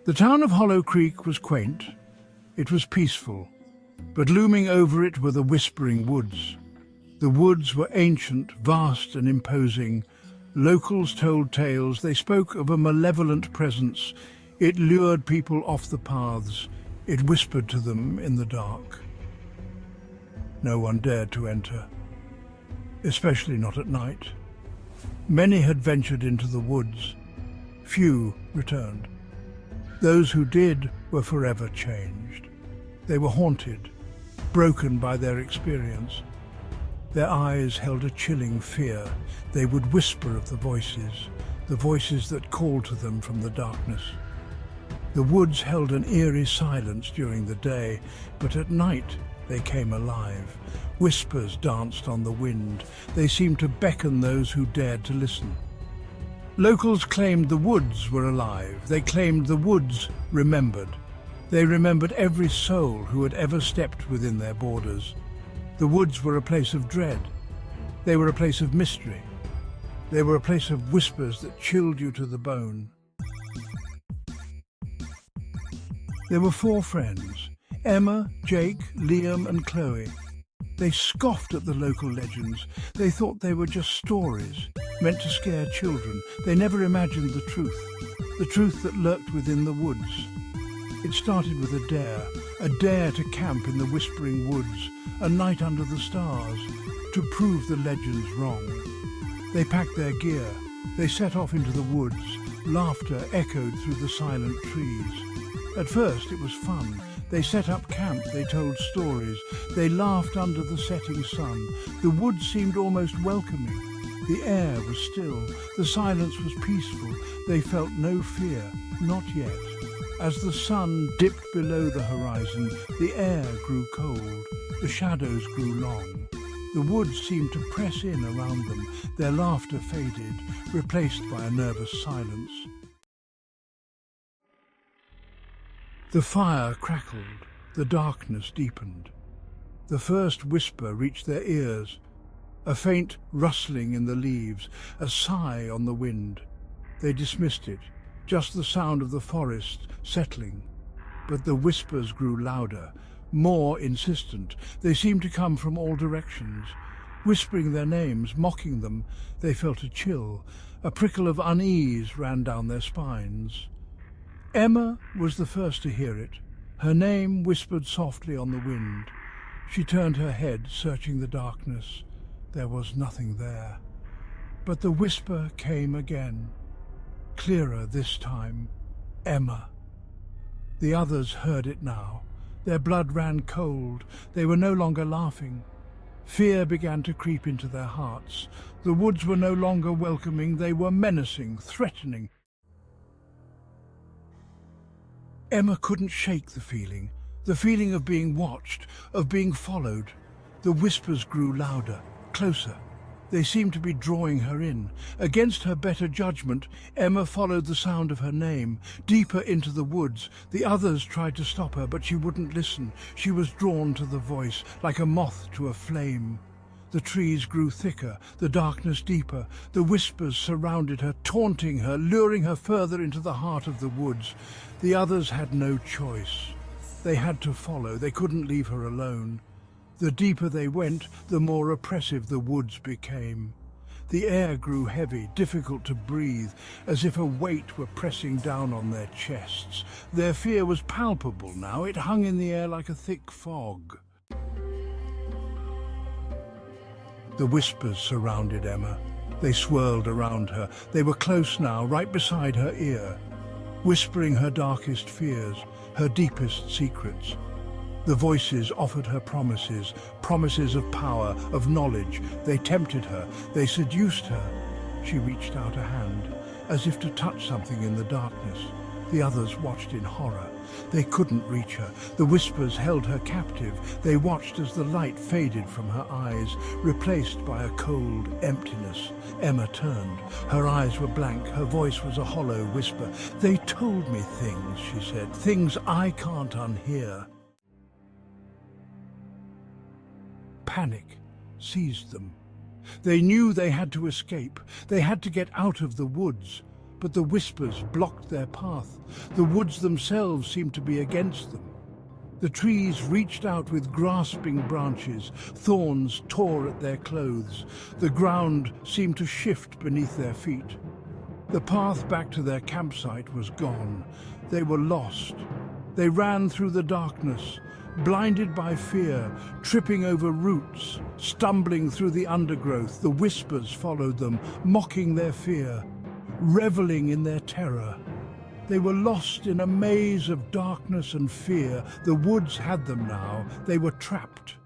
The town of Hollow Creek was quaint. It was peaceful, but looming over it were the Whispering Woods. The woods were ancient, vast and imposing. Locals told tales. They spoke of a malevolent presence. It lured people off the paths. It whispered to them in the dark. No one dared to enter, especially not at night. Many had ventured into the woods. Few returned. Those who did were forever changed. They were haunted, broken by their experience. Their eyes held a chilling fear. They would whisper of the voices that called to them from the darkness. The woods held an eerie silence during the day, but at night they came alive. Whispers danced on the wind. They seemed to beckon those who dared to listen. Locals claimed the woods were alive. They claimed the woods remembered. They remembered every soul who had ever stepped within their borders. The woods were a place of dread. They were a place of mystery. They were a place of whispers that chilled you to the bone. There were 4 friends: Emma, Jake, Liam and Chloe. They scoffed at the local legends. They thought they were just stories, meant to scare children. They never imagined the truth that lurked within the woods. It started with a dare to camp in the Whispering Woods, a night under the stars, to prove the legends wrong. They packed their gear. They set off into the woods. Laughter echoed through the silent trees. At first it was fun. They set up camp, they told stories, they laughed under the setting sun. The woods seemed almost welcoming. The air was still, the silence was peaceful. They felt no fear, not yet. As the sun dipped below the horizon, the air grew cold, the shadows grew long. The woods seemed to press in around them. Their laughter faded, replaced by a nervous silence. The fire crackled, the darkness deepened. The first whisper reached their ears, a faint rustling in the leaves, a sigh on the wind. They dismissed it, just the sound of the forest settling. But the whispers grew louder, more insistent. They seemed to come from all directions. Whispering their names, mocking them, they felt a chill. A prickle of unease ran down their spines. Emma was the first to hear it. Her name whispered softly on the wind. She turned her head, searching the darkness. There was nothing there. But the whisper came again, clearer this time. Emma. The others heard it now. Their blood ran cold. They were no longer laughing. Fear began to creep into their hearts. The woods were no longer welcoming. They were menacing, threatening. Emma couldn't shake the feeling of being watched, of being followed. The whispers grew louder, closer. They seemed to be drawing her in. Against her better judgment, Emma followed the sound of her name, deeper into the woods. The others tried to stop her, but she wouldn't listen. She was drawn to the voice, like a moth to a flame. The trees grew thicker, the darkness deeper. The whispers surrounded her, taunting her, luring her further into the heart of the woods. The others had no choice. They had to follow. They couldn't leave her alone. The deeper they went, the more oppressive the woods became. The air grew heavy, difficult to breathe, as if a weight were pressing down on their chests. Their fear was palpable now. It hung in the air like a thick fog. The whispers surrounded Emma. They swirled around her. They were close now, right beside her ear, whispering her darkest fears, her deepest secrets. The voices offered her promises, promises of power, of knowledge. They tempted her. They seduced her. She reached out a hand, as if to touch something in the darkness. The others watched in horror. They couldn't reach her. The whispers held her captive. They watched as the light faded from her eyes, replaced by a cold emptiness. Emma turned. Her eyes were blank. Her voice was a hollow whisper. "They told me things," she said, "things I can't unhear." Panic seized them. They knew they had to escape. They had to get out of the woods. but the whispers blocked their path. The woods themselves seemed to be against them. The trees reached out with grasping branches. Thorns tore at their clothes. The ground seemed to shift beneath their feet. The path back to their campsite was gone. They were lost. They ran through the darkness, blinded by fear, tripping over roots, stumbling through the undergrowth. The whispers followed them, mocking their fear, reveling in their terror. They were lost in a maze of darkness and fear. The woods had them now. They were trapped.